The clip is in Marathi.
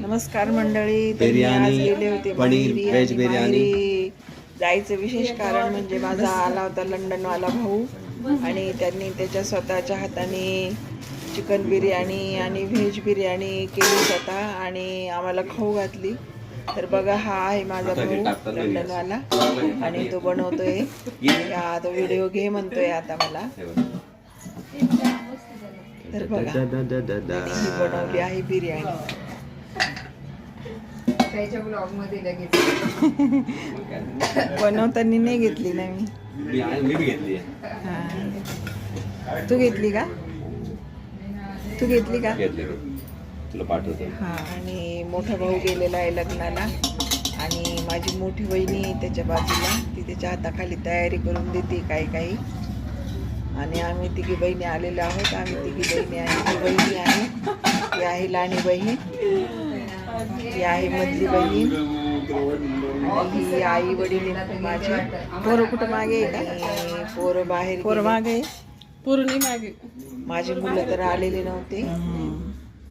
नमस्कार मंडळी. त्यांनी आज बिर्याणी, गेले होते पनीर, माहेरी व्हेज आणि बिर्याणी. माहेरी जायचं विशेष कारण म्हणजे माझा आला होता लंडनवाला भाऊ आणि त्यांनी त्याच्या स्वतःच्या हाताने चिकन बिर्याणी आणि व्हेज बिर्याणी केली स्वतः आणि आम्हाला खाऊ घातली. तर बघा, हा आहे माझा भाऊ लंडनवाला आणि तो बनवतोय. तो व्हिडिओ घे म्हणतोय आता मला. तर बघा, ही बनवली आहे बिर्याणी. त्याच्या ब्लॉग मध्ये लगेच बनवताना नाही घेतली ना मी घेतली. तू घेतली का? तू घेतली का? तुला पाठवतो. हा. आणि मोठा भाऊ गेलेला आहे लग्नाला आणि माझी मोठी वहिनी त्याच्या बाजूला, ती त्याच्या हाताखाली तयारी करून देते काही. आणि आम्ही तिघी बहिणी आलेलो आहोत. आम्ही तिघी बहिणी आहे. ती बहिणी आहे, ती आहे लहानी बहीण, ती आहे मधली बहीण आणि ही आई वडील माझे. पोरं कुठं मागे आहे का? पोरं बाहेर, पोरं मागे, पोरं नाही मागे. माझी मुलं तर आलेली नव्हते.